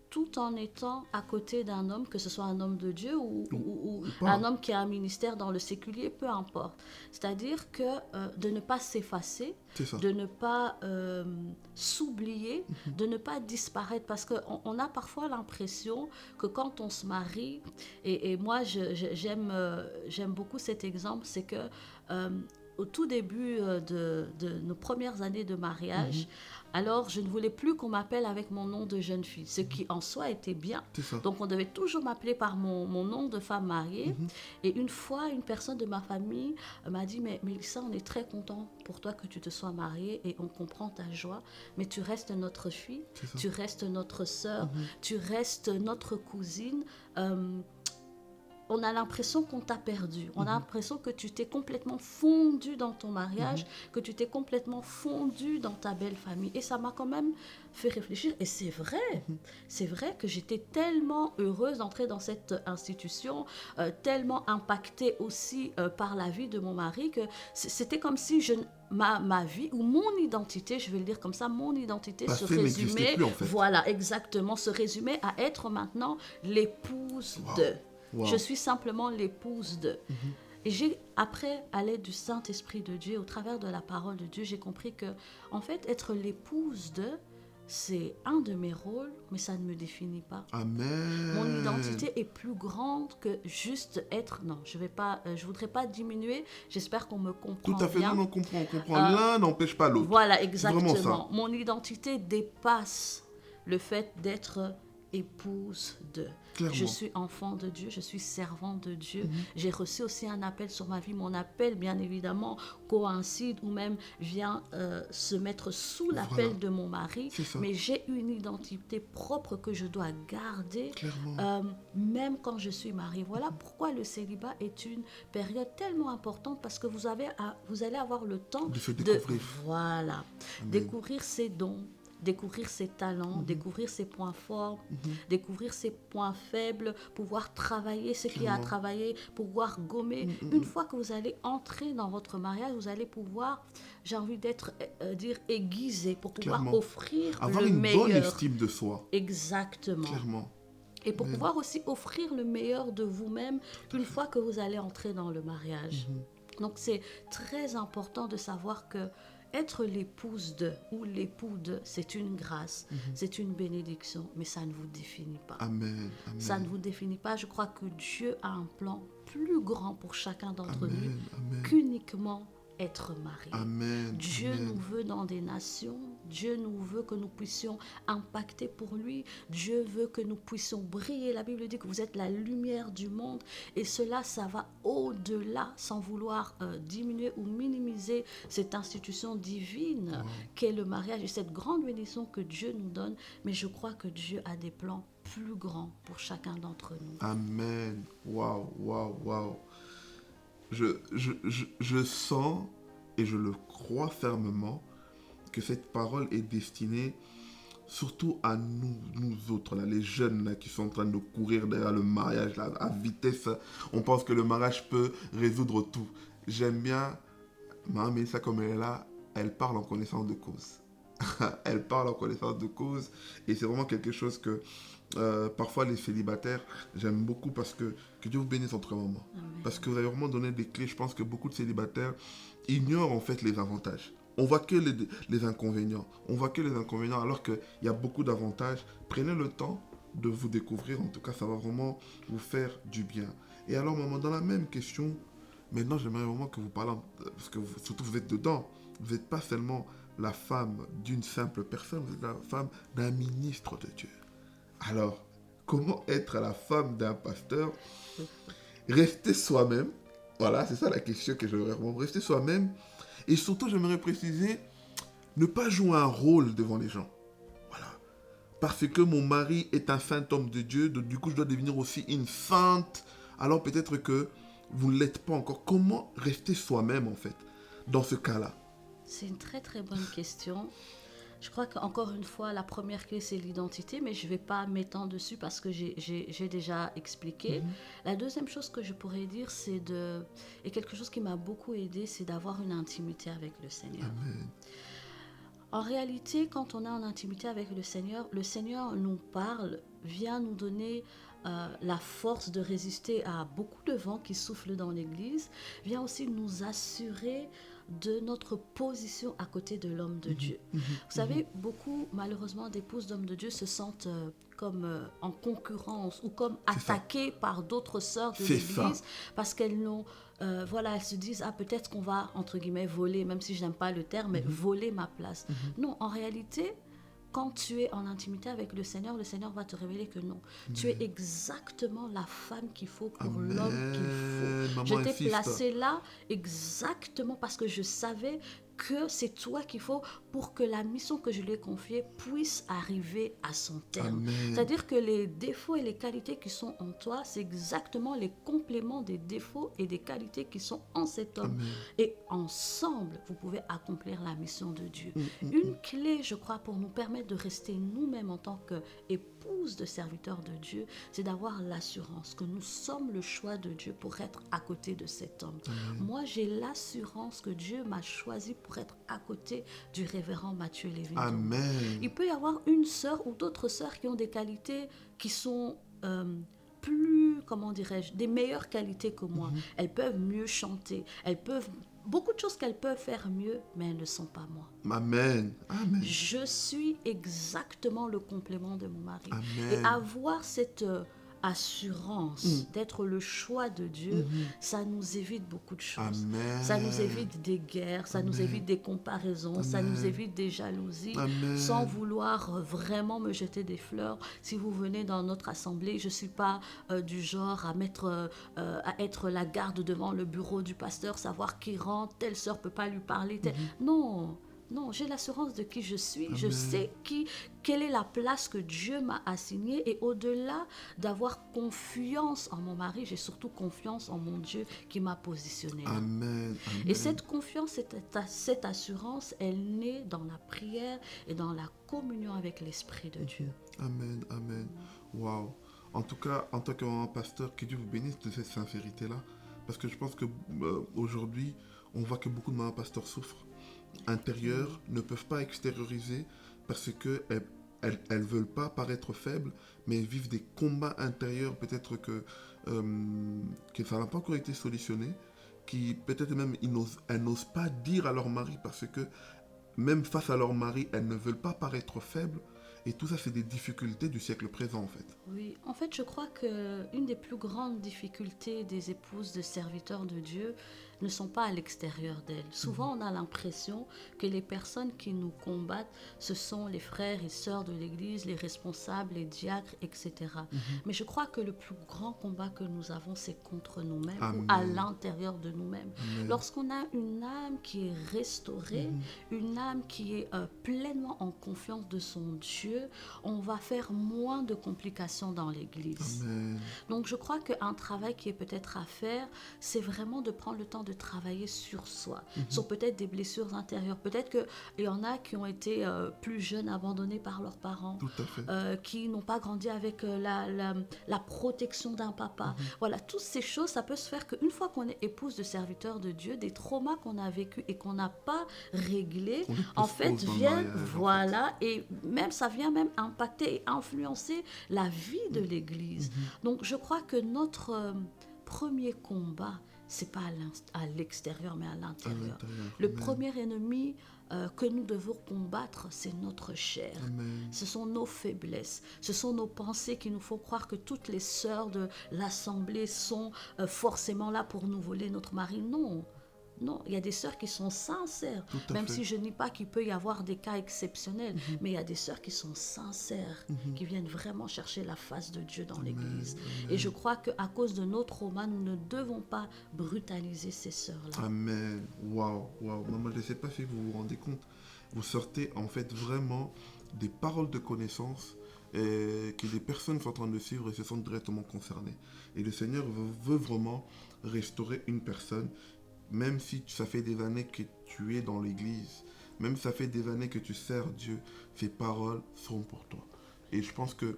tout en étant à côté d'un homme, que ce soit un homme de Dieu ou un homme qui a un ministère dans le séculier, peu importe. C'est-à-dire que de ne pas s'effacer, de ne pas s'oublier, de ne pas disparaître. Parce qu'on a parfois l'impression que quand on se marie, et moi j'aime beaucoup cet exemple, c'est que au tout début de nos premières années de mariage, alors je ne voulais plus qu'on m'appelle avec mon nom de jeune fille, ce qui en soi était bien. Donc on devait toujours m'appeler par mon nom de femme mariée. Et une fois, une personne de ma famille m'a dit, mais Mélissa, on est très content pour toi que tu te sois mariée et on comprend ta joie, mais tu restes notre fille, tu restes notre sœur, tu restes notre cousine. On a l'impression qu'on t'a perdu. On a l'impression que tu t'es complètement fondu dans ton mariage, que tu t'es complètement fondu dans ta belle famille. Et ça m'a quand même fait réfléchir. Et c'est vrai que j'étais tellement heureuse d'entrer dans cette institution, tellement impactée aussi par la vie de mon mari, que c'était comme si ma vie ou mon identité, je vais le dire comme ça, mon identité se résumait, plus, en fait. Voilà, exactement, se résumait à être maintenant l'épouse de. Wow. Je suis simplement l'épouse de. Et après, à l'aide du Saint-Esprit de Dieu, au travers de la parole de Dieu, j'ai compris que, en fait, être l'épouse de, c'est un de mes rôles, mais ça ne me définit pas. Amen. Mon identité est plus grande que juste être. Non, je voudrais pas diminuer. J'espère qu'on me comprend bien. Tout à fait, non, on comprend. L'un n'empêche pas l'autre. Voilà, exactement. Mon identité dépasse le fait d'être épouse de. Clairement. Je suis enfant de Dieu, je suis servante de Dieu. J'ai reçu aussi un appel sur ma vie. Mon appel, bien évidemment, coïncide ou même vient se mettre sous l'appel de mon mari. Mais j'ai une identité propre que je dois garder, même quand je suis mariée. Voilà pourquoi le célibat est une période tellement importante, parce que vous allez avoir le temps de découvrir. Découvrir ses dons, découvrir ses talents, découvrir ses points forts, découvrir ses points faibles, pouvoir travailler ce qu'il y a à travailler, pouvoir gommer. Une fois que vous allez entrer dans votre mariage, vous allez pouvoir, j'ai envie d'être, dire aiguisé pour pouvoir Clairement. offrir Avoir le une bonne meilleur. estime de soi. Exactement. Clairement. Et pour pouvoir aussi offrir le meilleur de vous-même une fois que vous allez entrer dans le mariage. Donc c'est très important de savoir que être l'épouse de ou l'époux de, c'est une grâce, c'est une bénédiction, mais ça ne vous définit pas. Amen. Amen. Ça ne vous définit pas. Je crois que Dieu a un plan plus grand pour chacun d'entre nous Amen. qu'uniquement être marié. Amen. Dieu Amen. nous veut dans des nations. Dieu nous veut que nous puissions impacter pour lui. Dieu veut que nous puissions briller. La Bible dit que vous êtes la lumière du monde. Et cela, ça va au-delà, sans vouloir diminuer ou minimiser cette institution divine qu'est le mariage et cette grande bénédiction que Dieu nous donne. Mais je crois que Dieu a des plans plus grands pour chacun d'entre nous. Amen. Waouh, waouh, waouh. Je sens et je le crois fermement que cette parole est destinée surtout à nous autres, là, les jeunes là, qui sont en train de courir derrière le mariage là, à vitesse. On pense que le mariage peut résoudre tout. J'aime bien Maman Mélissa comme elle est là, elle parle en connaissance de cause. Elle parle en connaissance de cause et c'est vraiment quelque chose que parfois les célibataires j'aime beaucoup parce que Dieu vous bénisse en tout cas maman. Parce que vous avez vraiment donné des clés. Je pense que beaucoup de célibataires ignorent en fait les avantages. On voit que les inconvénients. On voit que les inconvénients alors qu'il y a beaucoup d'avantages. Prenez le temps de vous découvrir. En tout cas, ça va vraiment vous faire du bien. Et alors maman, dans la même question, maintenant j'aimerais vraiment que vous parlez, parce que surtout vous êtes dedans. Vous n'êtes pas seulement la femme d'une simple personne, vous êtes la femme d'un ministre de Dieu. Alors, comment être la femme d'un pasteur? Rester soi-même. Voilà, c'est ça la question que j'aimerais vraiment. Rester soi-même. Et surtout, j'aimerais préciser, ne pas jouer un rôle devant les gens. Voilà. Parce que mon mari est un saint homme de Dieu, donc du coup, je dois devenir aussi une sainte. Alors peut-être que vous ne l'êtes pas encore. Comment rester soi-même, en fait, dans ce cas-là? C'est une très très bonne question. Je crois qu'encore une fois, la première clé, c'est l'identité, mais je ne vais pas m'étendre dessus parce que j'ai déjà expliqué. La deuxième chose que je pourrais dire, et quelque chose qui m'a beaucoup aidé, c'est d'avoir une intimité avec le Seigneur. Amen. En réalité, quand on est en intimité avec le Seigneur nous parle, vient nous donner la force de résister à beaucoup de vents qui soufflent dans l'Église, vient aussi nous assurer de notre position à côté de l'homme de Dieu. Vous savez, beaucoup, malheureusement, d'épouses d'hommes de Dieu se sentent comme en concurrence ou comme attaquées par d'autres sœurs de l'Église parce qu'elles n'ont... elles se disent, peut-être qu'on va, entre guillemets, voler, même si je n'aime pas le terme, mais voler ma place. Non, en réalité... Quand tu es en intimité avec le Seigneur va te révéler que non. Tu es exactement la femme qu'il faut pour l'homme qu'il faut. Maman, Je t'ai insiste. placée là exactement parce que je savais que c'est toi qu'il faut pour que la mission que je lui ai confiée puisse arriver à son terme. Amen. C'est-à-dire que les défauts et les qualités qui sont en toi, c'est exactement les compléments des défauts et des qualités qui sont en cet homme. Amen. Et ensemble, vous pouvez accomplir la mission de Dieu. Une clé, je crois, pour nous permettre de rester nous-mêmes en tant qu'épouses de serviteurs de Dieu, c'est d'avoir l'assurance que nous sommes le choix de Dieu pour être à côté de cet homme. Moi, j'ai l'assurance que Dieu m'a choisi pour être à côté du révérend Mathieu Lévin. Amen. Il peut y avoir une sœur ou d'autres sœurs qui ont des qualités qui sont plus, comment dirais-je, des meilleures qualités que moi. Elles peuvent mieux chanter, beaucoup de choses qu'elles peuvent faire mieux, mais elles ne sont pas moi. Amen. Amen. Je suis exactement le complément de mon mari. Amen. Et avoir cette assurance d'être le choix de Dieu, ça nous évite beaucoup de choses. Amen. Ça nous évite des guerres, ça nous évite des comparaisons, ça nous évite des jalousies. Amen. Sans vouloir vraiment me jeter des fleurs. Si vous venez dans notre assemblée, je ne suis pas du genre à être la garde devant le bureau du pasteur, savoir qui rentre, telle sœur ne peut pas lui parler. Non. Non, j'ai l'assurance de qui je suis. Amen. Je sais quelle est la place que Dieu m'a assignée. Et au-delà d'avoir confiance en mon mari, j'ai surtout confiance en mon Dieu qui m'a positionnée là. Amen. Et Amen. cette confiance, cette assurance, elle naît dans la prière et dans la communion avec l'Esprit de Dieu. Amen. Amen. Waouh. En tout cas, en tant que pasteur, que Dieu vous bénisse de cette sincérité-là. Parce que je pense que aujourd'hui, on voit que beaucoup de mamans pasteurs souffrent intérieures, ne peuvent pas extérioriser parce qu'elles elles veulent pas paraître faibles, mais elles vivent des combats intérieurs, peut-être que ça n'a pas encore été solutionné, qui peut-être même elles n'osent pas dire à leur mari parce que même face à leur mari, elles ne veulent pas paraître faibles. Et tout ça, c'est des difficultés du siècle présent, en fait. Oui, en fait, je crois qu'une des plus grandes difficultés des épouses de serviteurs de Dieu ne sont pas à l'extérieur d'elles. Souvent, on a l'impression que les personnes qui nous combattent, ce sont les frères et sœurs de l'Église, les responsables, les diacres, etc. Mais je crois que le plus grand combat que nous avons, c'est contre nous-mêmes ou à l'intérieur de nous-mêmes. Lorsqu'on a une âme qui est restaurée, une âme qui est pleinement en confiance de son Dieu, on va faire moins de complications dans l'Église. Amen. Donc je crois qu'un travail qui est peut-être à faire, c'est vraiment de prendre le temps de travailler sur soi, sur peut-être des blessures intérieures. Peut-être qu'il y en a qui ont été plus jeunes, abandonnés par leurs parents, Tout à fait. qui n'ont pas grandi avec la protection d'un papa. Voilà, toutes ces choses, ça peut se faire qu'une fois qu'on est épouse de serviteur de Dieu, des traumas qu'on a vécus et qu'on n'a pas réglés, en fait, viennent, voilà, et même ça vient même impacter et influencer la vie de l'Église. Donc, je crois que notre premier combat, c'est pas à l'extérieur, mais à l'intérieur. Le premier ennemi que nous devons combattre, c'est notre chair. Amen. Ce sont nos faiblesses, ce sont nos pensées qui nous font croire que toutes les sœurs de l'Assemblée sont forcément là pour nous voler notre mari. Non. Non, il y a des sœurs qui sont sincères, même si je ne dis pas qu'il peut y avoir des cas exceptionnels, mais il y a des sœurs qui sont sincères, qui viennent vraiment chercher la face de Dieu dans l'Église. Et je crois qu'à cause de nos traumas, nous ne devons pas brutaliser ces sœurs-là. Amen. Waouh, waouh. Maman, je ne sais pas si vous vous rendez compte, vous sortez en fait vraiment des paroles de connaissance que des personnes sont en train de suivre et se sentent directement concernées. Et le Seigneur veut vraiment restaurer une personne. Même si ça fait des années que tu es dans l'église, même si ça fait des années que tu sers Dieu, ces paroles seront pour toi. Et je pense que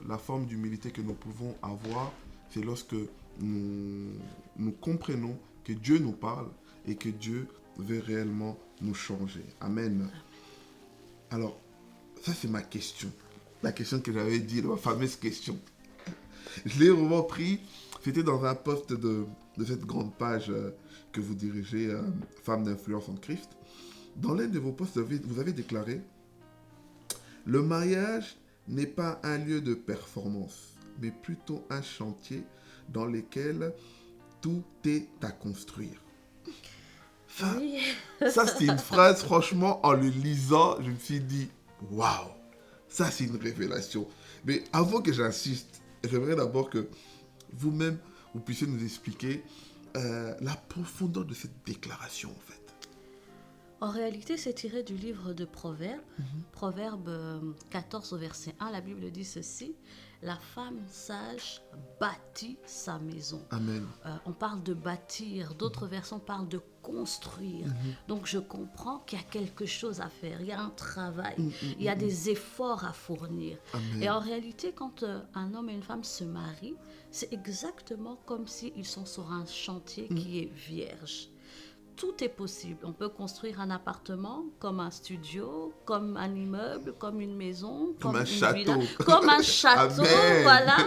la forme d'humilité que nous pouvons avoir, c'est lorsque nous comprenons que Dieu nous parle et que Dieu veut réellement nous changer. Amen. Alors, ça c'est ma question. La question que j'avais dit, ma fameuse question. Je l'ai vraiment pris. C'était dans un post de cette grande page que vous dirigez, Femmes d'influence en Christ. Dans l'un de vos posts, vous avez déclaré « Le mariage n'est pas un lieu de performance, mais plutôt un chantier dans lequel tout est à construire. » Ça, c'est une phrase, franchement, en le lisant, je me suis dit « Waouh, ça c'est une révélation. » Mais avant que j'insiste, j'aimerais d'abord que vous-même, vous puissiez nous expliquer la profondeur de cette déclaration, en fait. En réalité, c'est tiré du livre de Proverbes, Proverbe 14 au verset 1. La Bible dit ceci: la femme sage bâtit sa maison. Amen. On parle de bâtir, d'autres versions parlent de construire. Donc je comprends qu'il y a quelque chose à faire, il y a un travail, il y a des efforts à fournir. Amen. Et en réalité, quand un homme et une femme se marient, c'est exactement comme s'ils sont sur un chantier qui est vierge. Tout est possible. On peut construire un appartement, comme un studio, comme un immeuble, comme une maison, comme une un château. villa, comme un château. Amen. Voilà.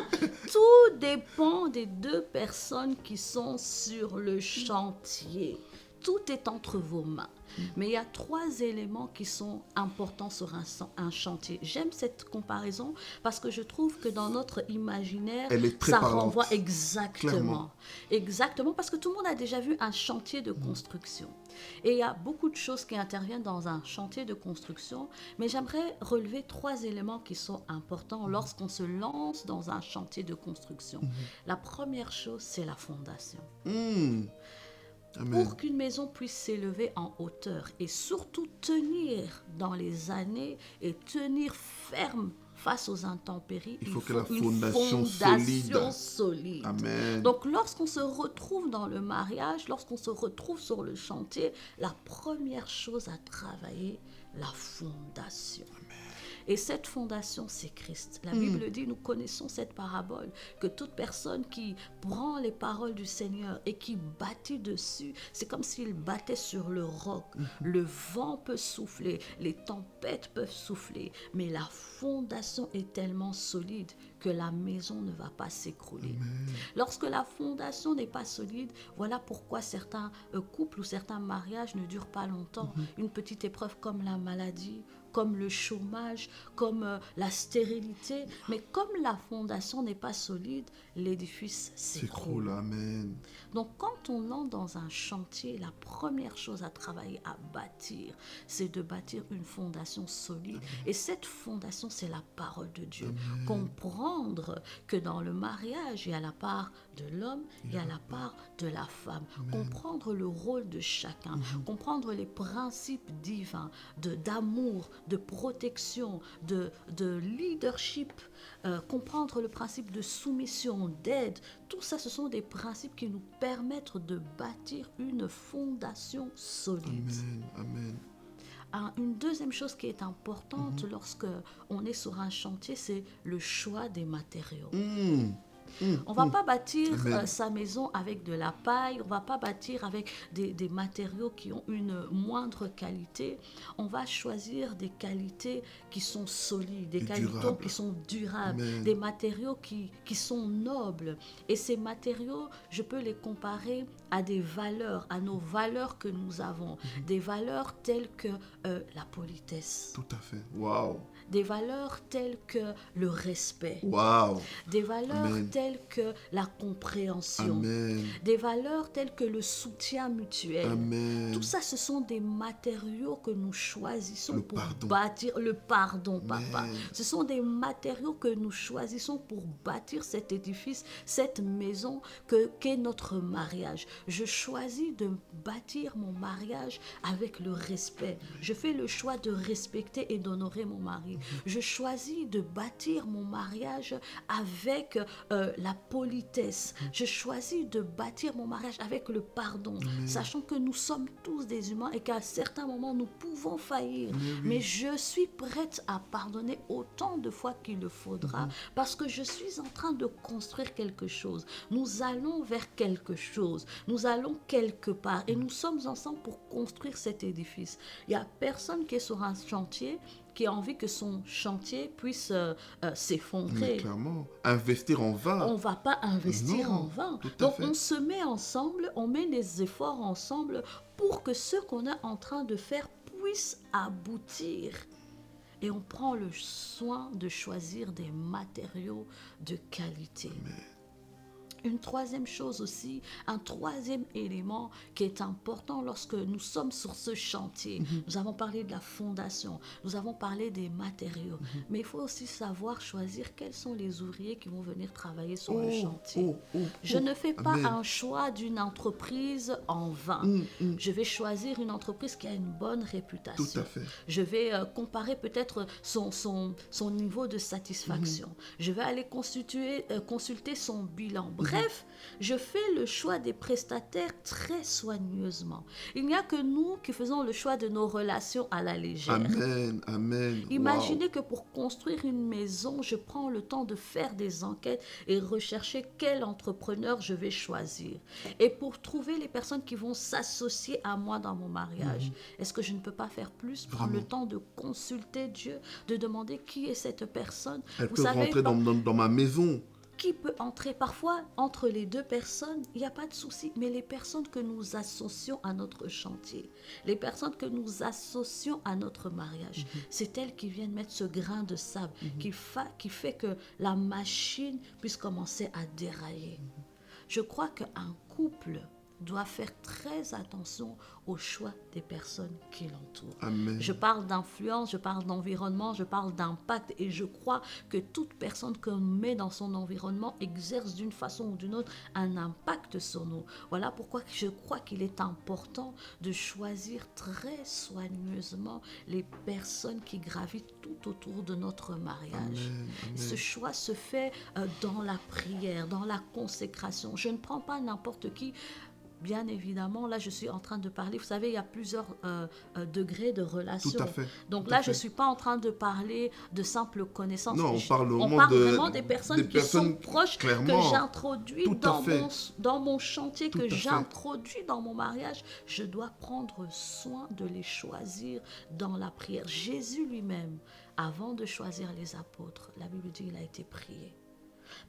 Tout dépend des deux personnes qui sont sur le chantier. Tout est entre vos mains. Mais il y a 3 éléments qui sont importants sur un chantier. J'aime cette comparaison parce que je trouve que dans notre imaginaire, ça renvoie exactement. Clairement. Exactement, parce que tout le monde a déjà vu un chantier de construction. Et il y a beaucoup de choses qui interviennent dans un chantier de construction, mais j'aimerais relever 3 éléments qui sont importants lorsqu'on se lance dans un chantier de construction. La première chose, c'est la fondation. Amen. Pour qu'une maison puisse s'élever en hauteur et surtout tenir dans les années et tenir ferme face aux intempéries, Il faut que faut la une fondation fondation solide. Amen. Donc lorsqu'on se retrouve dans le mariage, lorsqu'on se retrouve sur le chantier, la première chose à travailler, la fondation. Et cette fondation, c'est Christ. La Bible dit, nous connaissons cette parabole, que toute personne qui prend les paroles du Seigneur et qui bâtit dessus, c'est comme s'il battait sur le roc. Le vent peut souffler, les tempêtes peuvent souffler, mais la fondation est tellement solide que la maison ne va pas s'écrouler. Lorsque la fondation n'est pas solide, voilà pourquoi certains couples ou certains mariages ne durent pas longtemps. Une petite épreuve comme la maladie, comme le chômage, comme la stérilité. Mais comme la fondation n'est pas solide, l'édifice s'écroule. Amen. Donc quand on entre dans un chantier, la première chose à travailler, à bâtir, c'est de bâtir une fondation solide. Et cette fondation, c'est la parole de Dieu. Comprendre que dans le mariage, il y a la part de l'homme, il y a la part de la femme. Comprendre le rôle de chacun, comprendre les principes divins d'amour, de protection, de leadership, comprendre le principe de soumission, d'aide. Tout ça, ce sont des principes qui nous permettent de bâtir une fondation solide. Amen. Amen. Une deuxième chose qui est importante lorsque on est sur un chantier, c'est le choix des matériaux. On ne va pas bâtir sa maison avec de la paille, on ne va pas bâtir avec des matériaux qui ont une moindre qualité. On va choisir des qualités qui sont solides, des qualités qui sont durables, des matériaux qui sont nobles. Et ces matériaux, je peux les comparer à des valeurs, à nos valeurs que nous avons. Des valeurs telles que la politesse. Tout à fait. Waouh. Des valeurs telles que le respect. Wow. Des valeurs telles que la compréhension. Amen. Des valeurs telles que le soutien mutuel. Amen. Tout ça, ce sont des matériaux que nous choisissons pour bâtir le pardon, papa. Ce sont des matériaux que nous choisissons pour bâtir cet édifice, cette maison qu'est notre mariage. Je choisis de bâtir mon mariage avec le respect. Je fais le choix de respecter et d'honorer mon mari. Je choisis de bâtir mon mariage avec la politesse. Je choisis de bâtir mon mariage avec le pardon, sachant que nous sommes tous des humains et qu'à certains moments, nous pouvons faillir. Mais je suis prête à pardonner autant de fois qu'il le faudra parce que je suis en train de construire quelque chose. Nous allons vers quelque chose. Nous allons quelque part et nous sommes ensemble pour construire cet édifice. Il n'y a personne qui est sur un chantier qui a envie que son chantier puisse s'effondrer. Mais clairement, investir en vain. On ne va pas investir en vain. Donc on se met ensemble, on met les efforts ensemble pour que ce qu'on est en train de faire puisse aboutir. Et on prend le soin de choisir des matériaux de qualité. Amen. Une troisième chose aussi, un troisième élément qui est important lorsque nous sommes sur ce chantier. Nous avons parlé de la fondation, nous avons parlé des matériaux, mais il faut aussi savoir choisir quels sont les ouvriers qui vont venir travailler sur le chantier. Je ne fais pas un choix d'une entreprise en vain. Je vais choisir une entreprise qui a une bonne réputation. Tout à fait. Je vais comparer peut-être son niveau de satisfaction. Je vais aller consulter son bilan. Bref, je fais le choix des prestataires très soigneusement. Il n'y a que nous qui faisons le choix de nos relations à la légère. Amen, amen. Imaginez que pour construire une maison, je prends le temps de faire des enquêtes et rechercher quel entrepreneur je vais choisir. Et pour trouver les personnes qui vont s'associer à moi dans mon mariage, est-ce que je ne peux pas faire plus? Prendre le temps de consulter Dieu, de demander qui est cette personne. Elle peut rentrer dans ma maison. Qui peut entrer? Parfois, entre les deux personnes, il n'y a pas de souci. Mais les personnes que nous associons à notre chantier, les personnes que nous associons à notre mariage, c'est elles qui viennent mettre ce grain de sable qui fait que la machine puisse commencer à dérailler. Je crois qu'un couple doit faire très attention au choix des personnes qui l'entourent. Amen. Je parle d'influence, je parle d'environnement, je parle d'impact et je crois que toute personne qu'on met dans son environnement exerce d'une façon ou d'une autre un impact sur nous. Voilà pourquoi je crois qu'il est important de choisir très soigneusement les personnes qui gravitent tout autour de notre mariage. Amen. Amen. Ce choix se fait dans la prière, dans la consécration. Je ne prends pas n'importe qui. Bien évidemment, là, je suis en train de parler. Vous savez, il y a plusieurs degrés de relation. Tout à fait. Donc tout là, à je ne fait. suis pas en train de parler de simples connaissances. Non, on parle On vraiment parle de vraiment des personnes qui sont proches, que clairement. j'introduis Tout à dans fait. dans mon chantier, Tout que à fait. j'introduis dans mon mariage. Je dois prendre soin de les choisir dans la prière. Jésus lui-même, avant de choisir les apôtres, la Bible dit qu'il a été prié.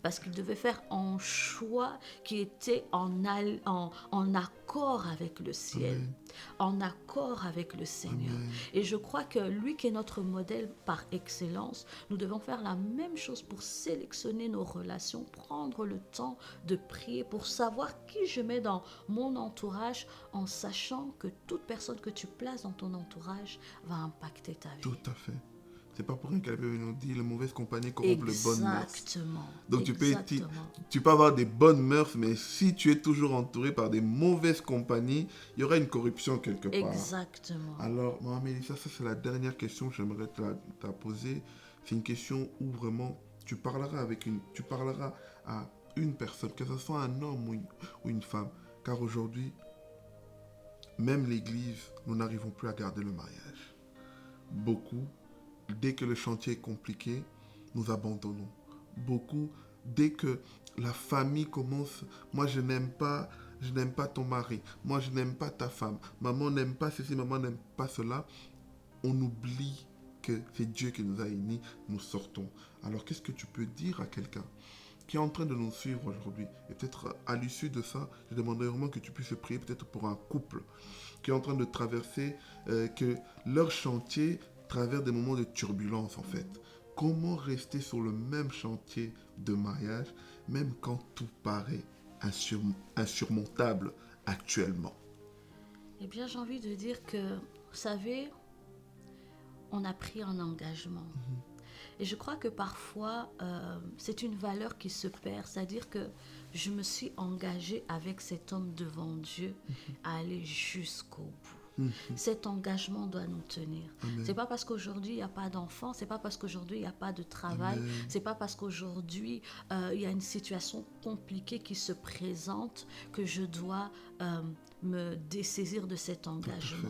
Parce qu'il devait faire un choix qui était en accord avec le ciel, Amen. en accord avec le Seigneur. Amen. Et je crois que lui qui est notre modèle par excellence, nous devons faire la même chose pour sélectionner nos relations, prendre le temps de prier pour savoir qui je mets dans mon entourage, en sachant que toute personne que tu places dans ton entourage va impacter ta vie. Tout à fait. C'est pas pour rien qu'elle nous dit le mauvais compagnie corrompt le bonnes mœurs. Exactement. Donc Exactement. tu peux avoir des bonnes mœurs, mais si tu es toujours entouré par des mauvaises compagnies, il y aura une corruption quelque part. Exactement. Alors, Maman Mélissa, ça c'est la dernière question que j'aimerais te la poser. C'est une question où vraiment tu parleras à une personne, que ce soit un homme ou une femme. Car aujourd'hui, même l'Église, nous n'arrivons plus à garder le mariage. Beaucoup, dès que le chantier est compliqué, nous abandonnons. Beaucoup, dès que la famille commence, moi je n'aime pas ton mari, moi je n'aime pas ta femme, maman n'aime pas ceci, maman n'aime pas cela, on oublie que c'est Dieu qui nous a unis, nous sortons. Alors qu'est-ce que tu peux dire à quelqu'un qui est en train de nous suivre aujourd'hui? Et peut-être à l'issue de ça, je demanderais vraiment que tu puisses prier peut-être pour un couple qui est en train de traverser, que leur chantier traverse des moments de turbulence en fait. Comment rester sur le même chantier de mariage, même quand tout paraît insurmontable actuellement? Eh bien, j'ai envie de dire que, vous savez, on a pris un engagement. Et je crois que parfois, c'est une valeur qui se perd. C'est-à-dire que je me suis engagée avec cet homme devant Dieu à aller jusqu'au bout. Cet engagement doit nous tenir. Amen. C'est pas parce qu'aujourd'hui il n'y a pas d'enfants, c'est pas parce qu'aujourd'hui il n'y a pas de travail, Amen. c'est pas parce qu'aujourd'hui il y a une situation compliquée qui se présente que je dois me dessaisir de cet engagement.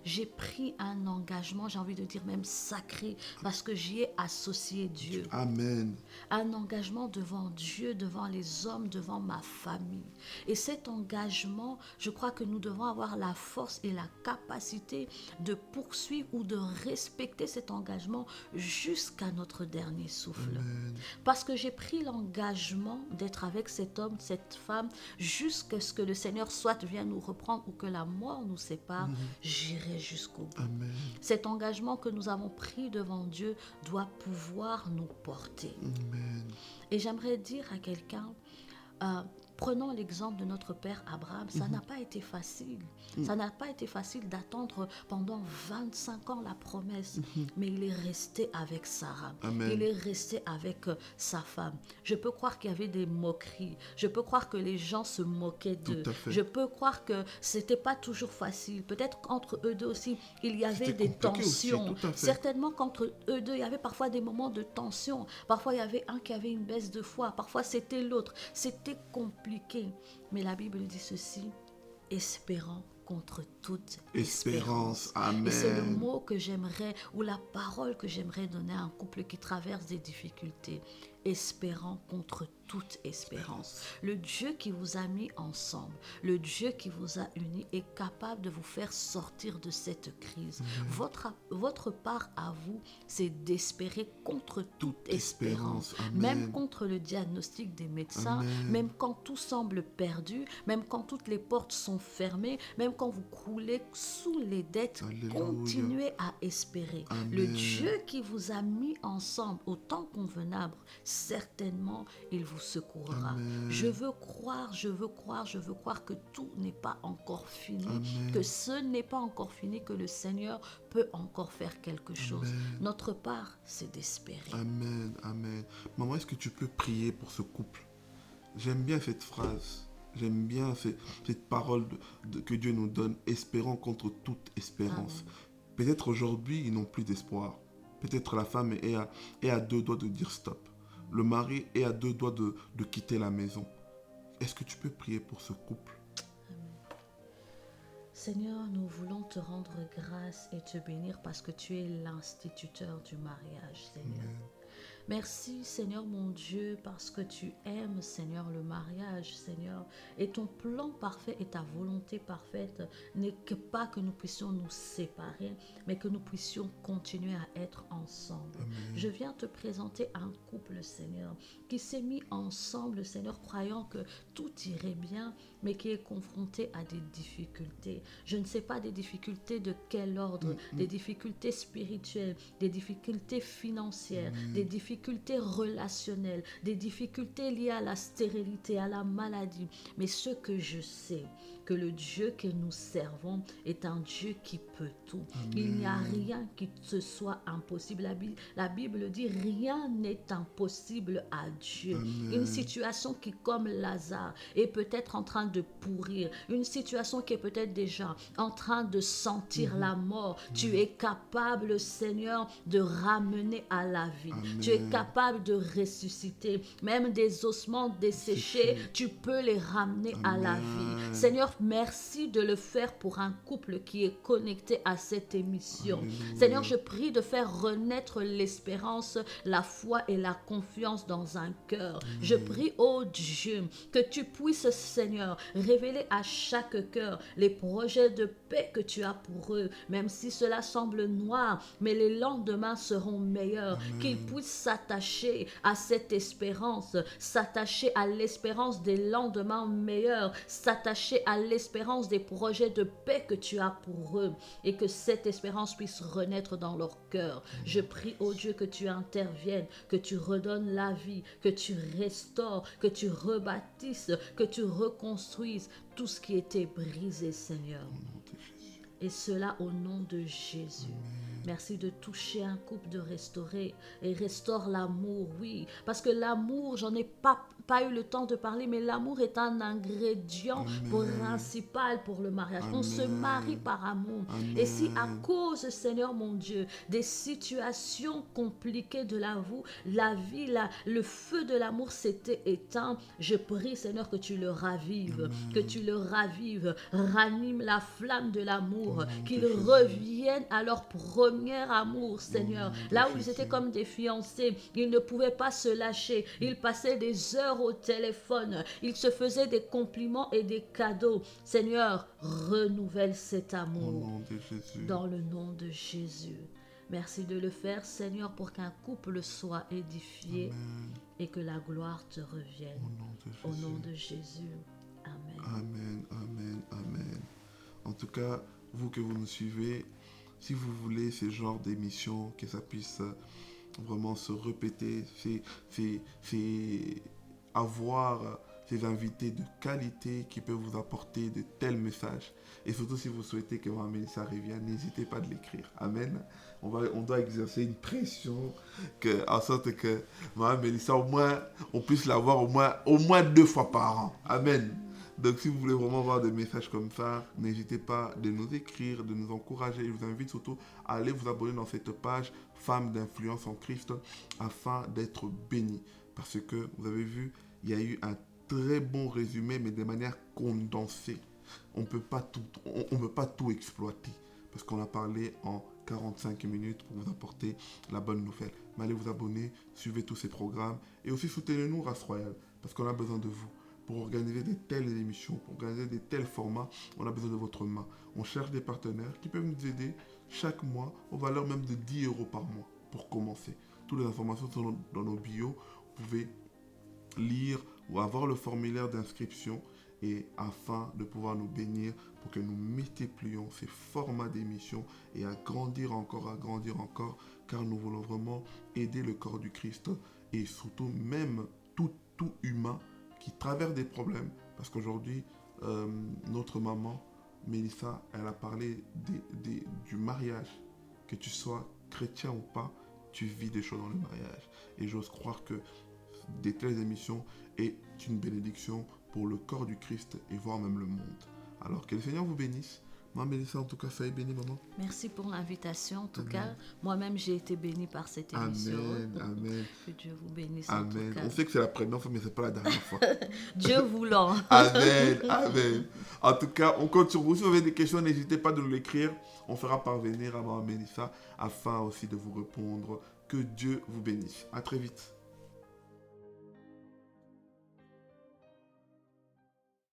J'ai pris un engagement, j'ai envie de dire même sacré, parce que j'y ai associé Dieu. Amen. Un engagement devant Dieu, devant les hommes, devant ma famille. Et cet engagement, je crois que nous devons avoir la force et la capacité de poursuivre ou de respecter cet engagement jusqu'à notre dernier souffle. Amen. Parce que j'ai pris l'engagement d'être avec cet homme, cette femme, jusqu'à ce que le Seigneur soit vienne nous reprendre ou que la mort nous sépare, j'irai jusqu'au bout. Amen. Cet engagement que nous avons pris devant Dieu doit pouvoir nous porter. Amen. Et j'aimerais dire à quelqu'un, prenons l'exemple de notre père Abraham, ça n'a pas été facile. Ça n'a pas été facile d'attendre pendant 25 ans la promesse, mais il est resté avec Sarah. Amen. Il est resté avec sa femme. Je peux croire qu'il y avait des moqueries. Je peux croire que les gens se moquaient d'eux. Tout à fait. Je peux croire que c'était pas toujours facile. Peut-être qu'entre eux deux aussi, il y avait C'était des compliqué aussi, tensions. tout à fait. Certainement qu'entre eux deux, il y avait parfois des moments de tension. Parfois, il y avait un qui avait une baisse de foi. Parfois, c'était l'autre. C'était compliqué. Mais la Bible dit ceci, espérant contre toute Espérance. Et c'est le Amen. mot que j'aimerais, ou la parole que j'aimerais donner à un couple qui traverse des difficultés. Espérant contre toute espérance. Le Dieu qui vous a mis ensemble, le Dieu qui vous a unis est capable de vous faire sortir de cette crise. Votre part à vous, c'est d'espérer contre toute espérance. Amen. Même contre le diagnostic des médecins, Amen. même quand tout semble perdu, même quand toutes les portes sont fermées, même quand vous croulez sous les dettes, Alléluia. continuez à espérer. Amen. Le Dieu qui vous a mis ensemble au temps convenable certainement, il vous secourra. Amen. Je veux croire que tout n'est pas encore fini, Amen. que ce n'est pas encore fini, que le Seigneur peut encore faire quelque chose. Amen. Notre part, c'est d'espérer. Amen, amen. Maman, est-ce que tu peux prier pour ce couple? J'aime bien cette phrase. J'aime bien cette parole que Dieu nous donne, espérant contre toute espérance. Amen. Peut-être aujourd'hui, ils n'ont plus d'espoir. Peut-être la femme est à deux doigts de dire stop. Le mari est à deux doigts de quitter la maison. Est-ce que tu peux prier pour ce couple? Seigneur, nous voulons te rendre grâce et te bénir parce que tu es l'instituteur du mariage, Seigneur. Amen. Merci, Seigneur mon Dieu, parce que tu aimes, Seigneur, le mariage, Seigneur. Et ton plan parfait et ta volonté parfaite n'est que pas que nous puissions nous séparer, mais que nous puissions continuer à être ensemble. Amen. Je viens te présenter un couple, Seigneur, qui s'est mis ensemble, Seigneur, croyant que tout irait bien, mais qui est confronté à des difficultés. Je ne sais pas des difficultés de quel ordre, des difficultés spirituelles, des difficultés financières, des difficultés relationnelles, des difficultés liées à la stérilité, à la maladie. Mais ce que je sais, que le Dieu que nous servons est un Dieu qui peut tout. Amen. Il n'y a rien qui te soit impossible. La Bible dit rien n'est impossible à Dieu. Amen. Une situation qui, comme Lazare, est peut-être en train de pourrir, une situation qui est peut-être déjà en train de sentir la mort, tu es capable, Seigneur, de ramener à la vie. Amen. Tu es capable de ressusciter. Même des ossements desséchés, tu peux les ramener à la vie. Seigneur, merci de le faire pour un couple qui est connecté à cette émission. Alléluia. Seigneur, je prie de faire renaître l'espérance, la foi et la confiance dans un cœur. Je prie, oh Dieu, que tu puisses, Seigneur, révéler à chaque cœur les projets de paix que tu as pour eux, même si cela semble noir, mais les lendemains seront meilleurs. Qu'ils puissent s'attacher à cette espérance, s'attacher à l'espérance des lendemains meilleurs, s'attacher à l'espérance des projets de paix que tu as pour eux, et que cette espérance puisse renaître dans leur cœur. Je prie, oh Dieu, que tu interviennes, que tu redonnes la vie, que tu restaures, que tu rebâtisses, que tu reconstruises tout ce qui était brisé, Seigneur. Au nom de Jésus. Et cela au nom de Jésus. Merci de toucher un couple, de restaurer. Et restaure l'amour, oui. Parce que l'amour, j'en ai pas eu le temps de parler, mais l'amour est un ingrédient principal pour le mariage. On se marie par amour. Amen. Et si à cause, Seigneur mon Dieu, des situations compliquées de la vie, le feu de l'amour s'était éteint, je prie, Seigneur, que tu le ravives, que tu le ravives, ranime la flamme de l'amour, qu'ils reviennent à leur premier amour, Seigneur. Là où ils étaient comme des fiancés, ils ne pouvaient pas se lâcher, ils passaient des heures au téléphone, ils se faisaient des compliments et des cadeaux. Seigneur, renouvelle cet Au amour nom de Jésus. dans le nom de Jésus. Merci de le faire, Seigneur, pour qu'un couple soit édifié Amen. et que la gloire te revienne. Au nom de Jésus. Au nom de Jésus. Amen. Amen, amen, amen. En tout cas, vous que vous nous suivez, si vous voulez ce genre d'émission, que ça puisse vraiment se répéter, c'est avoir ces invités de qualité qui peuvent vous apporter de tels messages. Et surtout si vous souhaitez que Mme Mélissa revienne, n'hésitez pas de l'écrire. Amen. On doit exercer une pression en sorte que Mme Mélissa, au moins, on puisse la voir au moins 2 fois par an. Amen. Donc si vous voulez vraiment voir des messages comme ça, n'hésitez pas de nous écrire, de nous encourager. Je vous invite surtout à aller vous abonner dans cette page Femmes d'influence en Christ afin d'être bénis. Parce que vous avez vu, il y a eu un très bon résumé, mais de manière condensée. On ne peut pas tout exploiter. Parce qu'on a parlé en 45 minutes pour vous apporter la bonne nouvelle. Mais allez vous abonner, suivez tous ces programmes. Et aussi soutenez-nous, Race Royale. Parce qu'on a besoin de vous. Pour organiser de telles émissions, pour organiser de tels formats, on a besoin de votre main. On cherche des partenaires qui peuvent nous aider chaque mois aux valeurs même de 10 € par mois pour commencer. Toutes les informations sont dans nos bios. Vous pouvez lire ou avoir le formulaire d'inscription et afin de pouvoir nous bénir pour que nous multiplions ces formats d'émissions et à grandir encore, car nous voulons vraiment aider le corps du Christ et surtout même tout humain qui traverse des problèmes. Parce qu'aujourd'hui, notre maman, Mélissa, elle a parlé du mariage. Que tu sois chrétien ou pas, tu vis des choses dans le mariage. Et j'ose croire que des telles émissions est une bénédiction pour le corps du Christ et voire même le monde. Alors que le Seigneur vous bénisse. Moi, Mélissa, en tout cas, soyez bénie, maman. Merci pour l'invitation. En tout Amen. cas, moi-même, j'ai été bénie par cette émission. Amen. Que Dieu vous bénisse. Amen. En tout cas. On sait que c'est la première fois, mais ce n'est pas la dernière fois. Dieu voulant. Amen. En tout cas, on compte sur vous. Si vous avez des questions, n'hésitez pas de nous l'écrire. On fera parvenir à maman Mélissa afin aussi de vous répondre. Que Dieu vous bénisse. À très vite.